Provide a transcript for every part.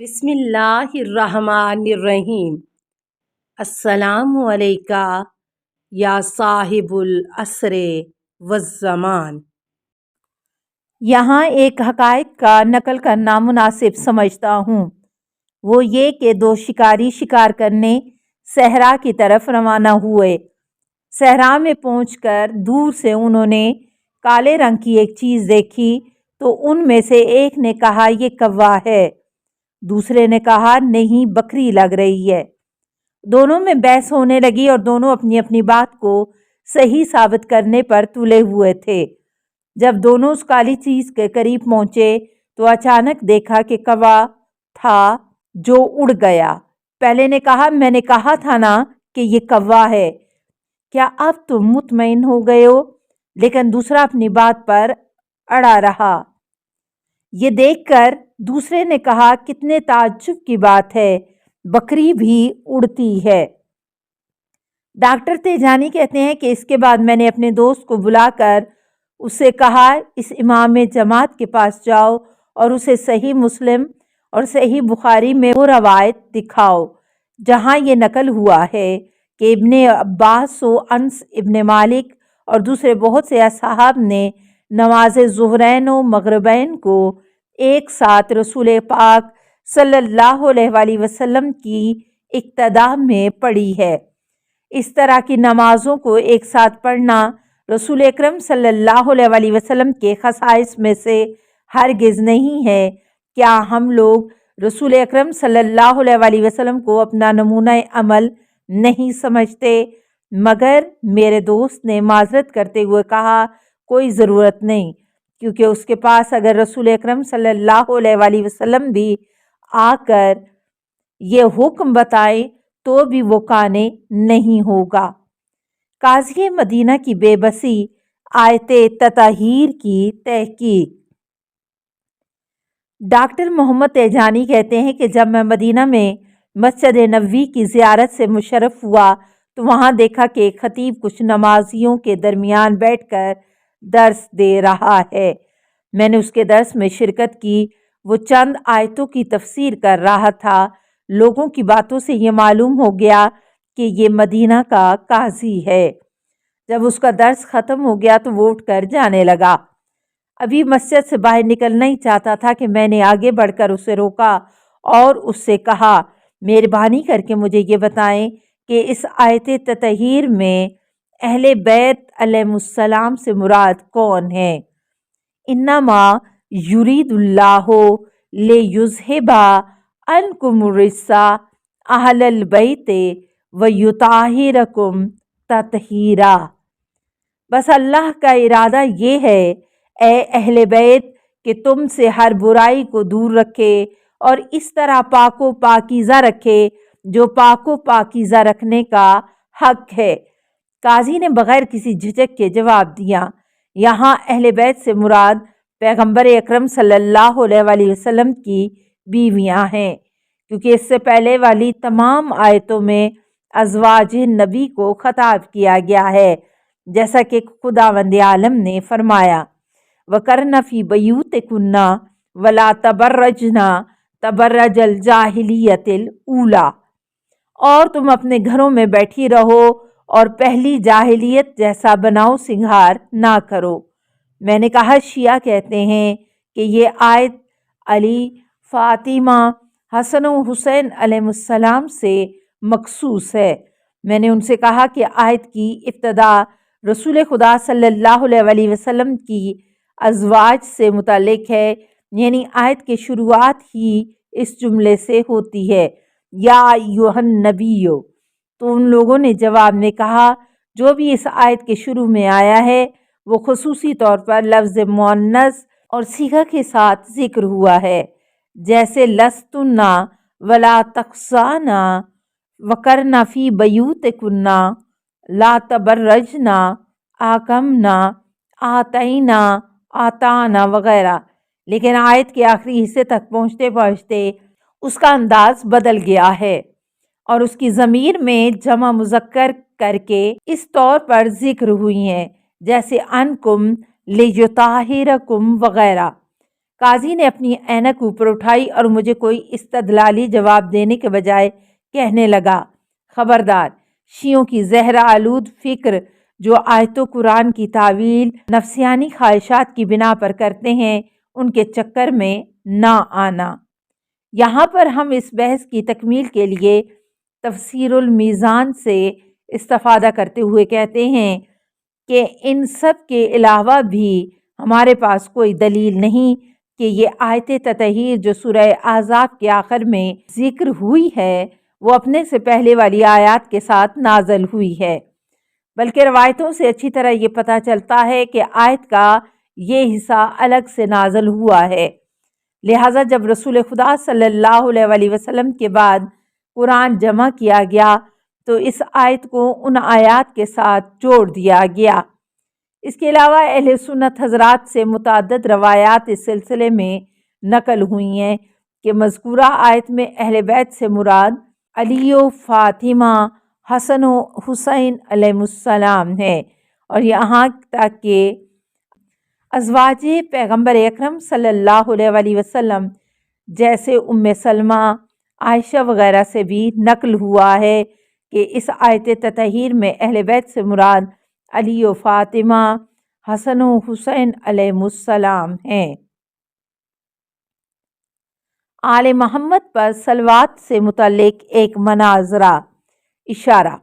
بسم اللہ الرحمن الرحیم۔ السلام علیکہ یا صاحب العصر والزمان۔ یہاں ایک حقائق کا نقل کرنا مناسب سمجھتا ہوں، وہ یہ کہ دو شکاری شکار کرنے صحرا کی طرف روانہ ہوئے۔ صحرا میں پہنچ کر دور سے انہوں نے کالے رنگ کی ایک چیز دیکھی تو ان میں سے ایک نے کہا یہ کوا ہے، دوسرے نے کہا نہیں بکری لگ رہی ہے۔ دونوں میں بحث ہونے لگی اور دونوں اپنی اپنی بات کو صحیح ثابت کرنے پر تلے ہوئے تھے۔ جب دونوں اس کالی چیز کے قریب پہنچے تو اچانک دیکھا کہ کوا تھا جو اڑ گیا۔ پہلے نے کہا میں نے کہا تھا نا کہ یہ کوا ہے، کیا اب تم مطمئن ہو گئے ہو؟ لیکن دوسرا اپنی بات پر اڑا رہا۔ یہ دیکھ کر دوسرے نے کہا کتنے تعجب کی بات ہے، بکری بھی اڑتی ہے۔ ڈاکٹر تیجانی کہتے ہیں کہ اس کے بعد میں نے اپنے دوست کو بلا کر اس سے کہا اس امام جماعت کے پاس جاؤ اور اسے صحیح مسلم اور صحیح بخاری میں وہ روایت دکھاؤ جہاں یہ نقل ہوا ہے کہ ابن عباس و انس ابن مالک اور دوسرے بہت سے اصحاب نے نماز ظہرین و مغربین کو ایک ساتھ رسول پاک صلی اللہ علیہ وآلہ وسلم کی اقتداء میں پڑھی ہے۔ اس طرح کی نمازوں کو ایک ساتھ پڑھنا رسول اکرم صلی اللہ علیہ وآلہ وسلم کے خصائص میں سے ہرگز نہیں ہے۔ کیا ہم لوگ رسول اکرم صلی اللہ علیہ وآلہ وسلم کو اپنا نمونہ عمل نہیں سمجھتے؟ مگر میرے دوست نے معذرت کرتے ہوئے کہا کوئی ضرورت نہیں، کیونکہ اس کے پاس اگر رسول اکرم صلی اللہ علیہ وآلہ وسلم بھی آ کر یہ حکم بتائیں تو بھی وہ قانع نہیں ہوگا۔ قاضی مدینہ کی بے بسی آیت تطہیر کی تحقیق۔ ڈاکٹر محمد تیجانی کہتے ہیں کہ جب میں مدینہ میں مسجد نبوی کی زیارت سے مشرف ہوا تو وہاں دیکھا کہ ایک خطیب کچھ نمازیوں کے درمیان بیٹھ کر درس دے رہا ہے۔ میں نے اس کے درس میں شرکت کی، وہ چند آیتوں کی تفسیر کر رہا تھا۔ لوگوں کی باتوں سے یہ معلوم ہو گیا کہ یہ مدینہ کا قاضی ہے۔ جب اس کا درس ختم ہو گیا تو وہ اٹھ کر جانے لگا۔ ابھی مسجد سے باہر نکلنا ہی چاہتا تھا کہ میں نے آگے بڑھ کر اسے روکا اور اس سے کہا مہربانی کر کے مجھے یہ بتائیں کہ اس آیت تطہیر میں اہل بیت علیہم السلام سے مراد کون ہے؟ انما یرید اللہ لیذھب عنکم الرجس اہل البیت ویطہرکم تطہیرا۔ بس اللہ کا ارادہ یہ ہے اے اہل بیت کہ تم سے ہر برائی کو دور رکھے اور اس طرح پاک و پاکیزہ رکھے جو پاک و پاکیزہ رکھنے کا حق ہے۔ قاضی نے بغیر کسی جھجک کے جواب دیا یہاں اہل بیت سے مراد پیغمبر اکرم صلی اللہ علیہ وآلہ وسلم کی بیویاں ہیں، کیونکہ اس سے پہلے والی تمام آیتوں میں ازواج نبی کو خطاب کیا گیا ہے، جیسا کہ خداوند عالم نے فرمایا وَقَرْنَ فِي بُيُوتِكُنَّ وَلَا تَبَرَّجْنَ تَبَرَّجَ الْجَاهِلِيَّةِ الْأُولَىٰ، اور تم اپنے گھروں میں بیٹھی رہو اور پہلی جاہلیت جیسا بناؤ سنگھار نہ کرو۔ میں نے کہا شیعہ کہتے ہیں کہ یہ آیت علی، فاطمہ، حسن و حسین علیہم السلام سے مخصوص ہے۔ میں نے ان سے کہا کہ آیت کی ابتدا رسول خدا صلی اللہ علیہ وآلہ وسلم کی ازواج سے متعلق ہے، یعنی آیت کی شروعات ہی اس جملے سے ہوتی ہے یا ایھا النبی۔ تو ان لوگوں نے جواب میں کہا جو بھی اس آیت کے شروع میں آیا ہے وہ خصوصی طور پر لفظ مؤنث اور صیغہ کے ساتھ ذکر ہوا ہے، جیسے لستن ولا تخضعن وقرن فی بیوتکن لا تبرجن اقمن آتینا آتانا وغیرہ۔ لیکن آیت کے آخری حصے تک پہنچتے پہنچتے اس کا انداز بدل گیا ہے اور اس کی ضمیر میں جمع مذکر کر کے اس طور پر ذکر ہوئی ہیں جیسے انکم لیطہرکم وغیرہ۔ قاضی نے اپنی اینک اوپر اٹھائی اور مجھے کوئی استدلالی جواب دینے کے بجائے کہنے لگا، خبردار، شیعوں کی زہر آلود فکر جو آیت و قرآن کی تعویل نفسیانی خواہشات کی بنا پر کرتے ہیں، ان کے چکر میں نہ آنا۔ یہاں پر ہم اس بحث کی تکمیل کے لیے تفسیر المیزان سے استفادہ کرتے ہوئے کہتے ہیں کہ ان سب کے علاوہ بھی ہمارے پاس کوئی دلیل نہیں کہ یہ آیت تطہیر جو سورہ احزاب کے آخر میں ذکر ہوئی ہے وہ اپنے سے پہلے والی آیات کے ساتھ نازل ہوئی ہے، بلکہ روایتوں سے اچھی طرح یہ پتہ چلتا ہے کہ آیت کا یہ حصہ الگ سے نازل ہوا ہے۔ لہٰذا جب رسول خدا صلی اللہ علیہ وسلم کے بعد قرآن جمع کیا گیا تو اس آیت کو ان آیات کے ساتھ جوڑ دیا گیا۔ اس کے علاوہ اہل سنت حضرات سے متعدد روایات اس سلسلے میں نقل ہوئی ہیں کہ مذکورہ آیت میں اہل بیت سے مراد علی و فاطمہ، حسن و حسین علیہ السلام ہے، اور یہاں تک کہ ازواج پیغمبر اکرم صلی اللہ علیہ وسلم جیسے ام سلمہ، عائشہ وغیرہ سے بھی نقل ہوا ہے کہ اس آیت تطہیر میں اہل بیت سے مراد علی و فاطمہ، حسن و حسین علیہ السلام ہیں۔ آل محمد پر صلوات سے متعلق ایک مناظرہ اشارہ۔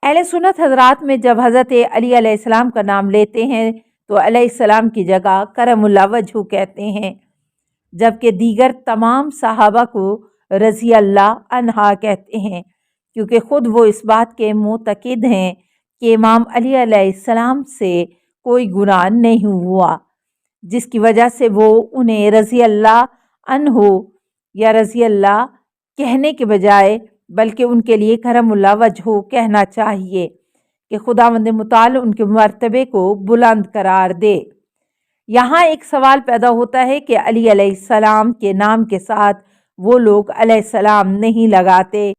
اہل سنت حضرات میں جب حضرت علی علیہ السلام کا نام لیتے ہیں تو علیہ السلام کی جگہ کرم اللہ وجہہ کہتے ہیں، جبکہ دیگر تمام صحابہ کو رضی اللہ عنہ کہتے ہیں، کیونکہ خود وہ اس بات کے معتقد ہیں کہ امام علی علیہ السلام سے کوئی گناہ نہیں ہوا، جس کی وجہ سے وہ انہیں رضی اللہ عنہ یا رضی اللہ کہنے کے بجائے بلکہ ان کے لیے کرم اللہ وجہہ کہنا چاہیے کہ خداوند متعال ان کے مرتبے کو بلند قرار دے۔ یہاں ایک سوال پیدا ہوتا ہے کہ علی علیہ السلام کے نام کے ساتھ وہ لوگ علیہ السلام نہیں لگاتے۔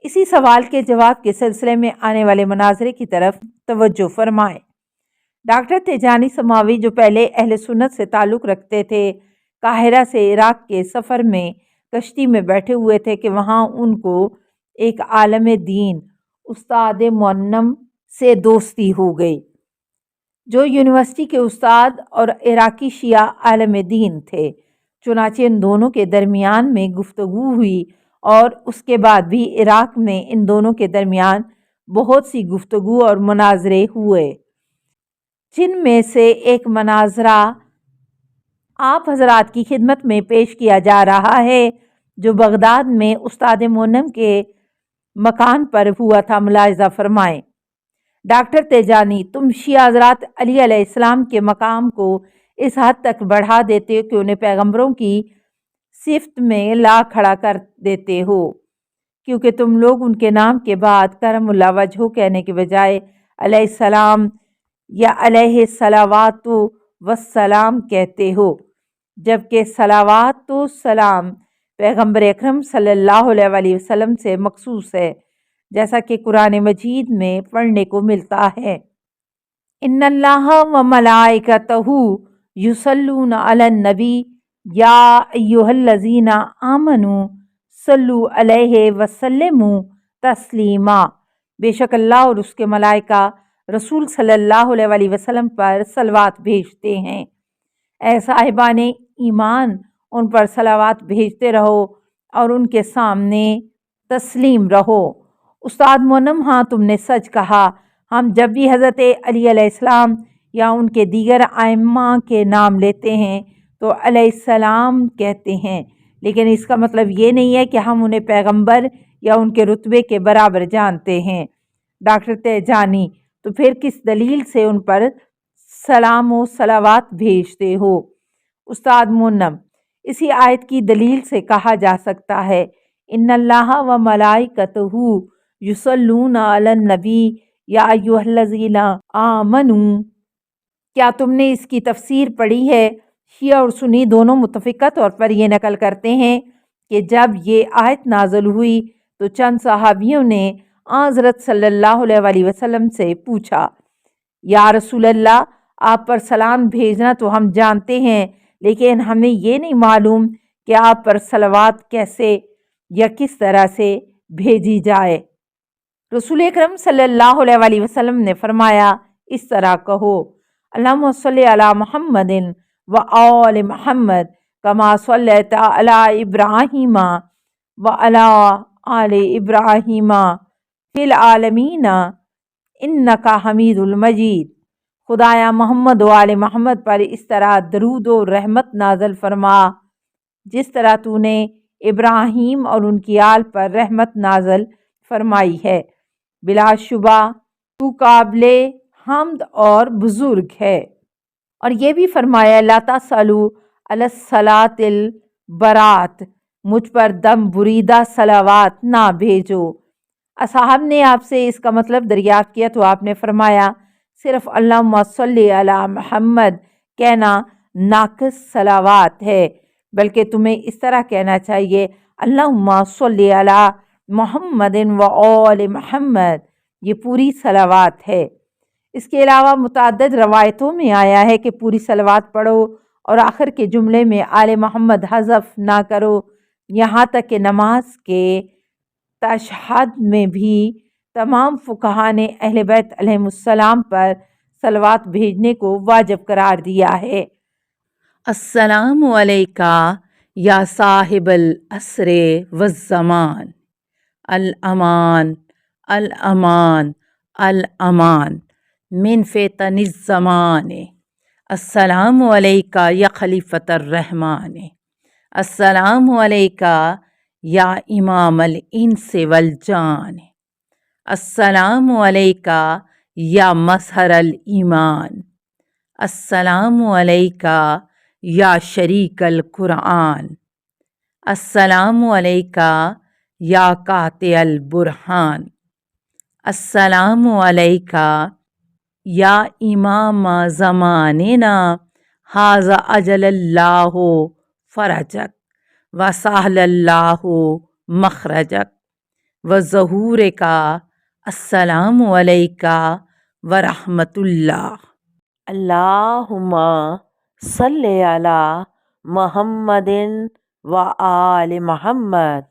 اسی سوال کے جواب کے سلسلے میں آنے والے مناظرے کی طرف توجہ فرمائیں۔ ڈاکٹر تیجانی سماوی جو پہلے اہل سنت سے تعلق رکھتے تھے، قاہرہ سے عراق کے سفر میں کشتی میں بیٹھے ہوئے تھے کہ وہاں ان کو ایک عالم دین استاد معلم سے دوستی ہو گئی، جو یونیورسٹی کے استاد اور عراقی شیعہ عالم دین تھے۔ چنانچہ ان دونوں کے درمیان میں گفتگو ہوئی اور اس کے بعد بھی عراق میں ان دونوں کے درمیان بہت سی گفتگو اور مناظرے ہوئے، جن میں سے ایک مناظرہ آپ حضرات کی خدمت میں پیش کیا جا رہا ہے جو بغداد میں استاد معلم کے مکان پر ہوا تھا۔ ملاحظہ فرمائیں، ڈاکٹر تیجانی، تم شیعہ حضرات علی علیہ السلام کے مقام کو اس حد تک بڑھا دیتے ہو کہ انہیں پیغمبروں کی صفت میں لا کھڑا کر دیتے ہو، کیونکہ تم لوگ ان کے نام کے بعد کرم اللہ وجہہ کہنے کے بجائے علیہ السلام یا علیہ الصلوات والسلام کہتے ہو، جبکہ صلوات و سلام پیغمبر اکرم صلی اللہ علیہ وسلم سے مخصوص ہے، جیسا کہ قرآن مجید میں پڑھنے کو ملتا ہے۔ ان اللہ و ملائکتہ یصلون علی النبی یا ایھا الذین آمنوا صلوا علیہ وسلموا تسلیما، بے شک اللہ اور اس کے ملائکہ رسول صلی اللہ علیہ وسلم پر صلوات بھیجتے ہیں۔ اے صاحبان ایمان، ان پر صلوات بھیجتے رہو اور ان کے سامنے تسلیم رہو۔ استاد معلم، ہاں تم نے سچ کہا، ہم جب بھی حضرت علی علیہ السلام یا ان کے دیگر ائمہ کے نام لیتے ہیں تو علیہ السلام کہتے ہیں، لیکن اس کا مطلب یہ نہیں ہے کہ ہم انہیں پیغمبر یا ان کے رتبے کے برابر جانتے ہیں۔ ڈاکٹر تیجانی، تو پھر کس دلیل سے ان پر سلام و صلوات بھیجتے ہو؟ استاد معلم، اسی آیت کی دلیل سے کہا جا سکتا ہے، ان اللہ و ملائکتہ یصلون علی النبی یا ایھا الذین آمنوا۔ کیا تم نے اس کی تفسیر پڑھی ہے؟ شیعہ اور سنی دونوں متفقہ طور پر یہ نقل کرتے ہیں کہ جب یہ آیت نازل ہوئی تو چند صحابیوں نے حضرت صلی اللہ علیہ وسلم سے پوچھا، یا رسول اللہ، آپ پر سلام بھیجنا تو ہم جانتے ہیں، لیکن ہمیں یہ نہیں معلوم کہ آپ پر صلوات کیسے یا کس طرح سے بھیجی جائے۔ رسول اکرم صلی اللہ علیہ وآلہ وسلم نے فرمایا، اس طرح کہو، اللہم صلی علی محمد و آل محمد کما صلیت علی ابراہیم و علی آل ابراہیم فی العالمین انکا حمید المجید۔ خدایا محمد و آل محمد پر اس طرح درود و رحمت نازل فرما جس طرح تو نے ابراہیم اور ان کی آل پر رحمت نازل فرمائی ہے۔ بلا شبہ تو قابل حمد اور بزرگ ہے۔ اور یہ بھی فرمایا، لا تسألوا علی الصلاۃ البرات، مجھ پر دم بریدہ صلوات نہ بھیجو۔ اصحاب نے آپ سے اس کا مطلب دریافت کیا تو آپ نے فرمایا، صرف اللہم صلی علی محمد کہنا ناقص صلوات ہے، بلکہ تمہیں اس طرح کہنا چاہیے، اللہم صلی علی محمد و آل محمد، یہ پوری صلوات ہے۔ اس کے علاوہ متعدد روایتوں میں آیا ہے کہ پوری صلوات پڑھو اور آخر کے جملے میں آل محمد حذف نہ کرو، یہاں تک کہ نماز کے تشہد میں بھی تمام فقہا نے اہل بیت علیہم السلام پر صلوات بھیجنے کو واجب قرار دیا ہے۔ السلام علیکہ یا صاحب العصر والزمان، الامان الامان الامان من فتن الزمان، السلام علیکہ یا خلیفۃ الرحمن، السلام علیکہ یا امام الانس والجان، السلام علیکہ یا مظہر الایمان، السلام علیکہ یا شریک القرآن، السلام علیکہ یا قاطع البرہان، السلام علیکہ یا امام زماننا ھذا اجل اللہ فرجک وسہل اللہ مخرجک وظہورک، السلام علیکہ ورحمۃ اللہ۔ اللہم صلی علی محمد و آل محمد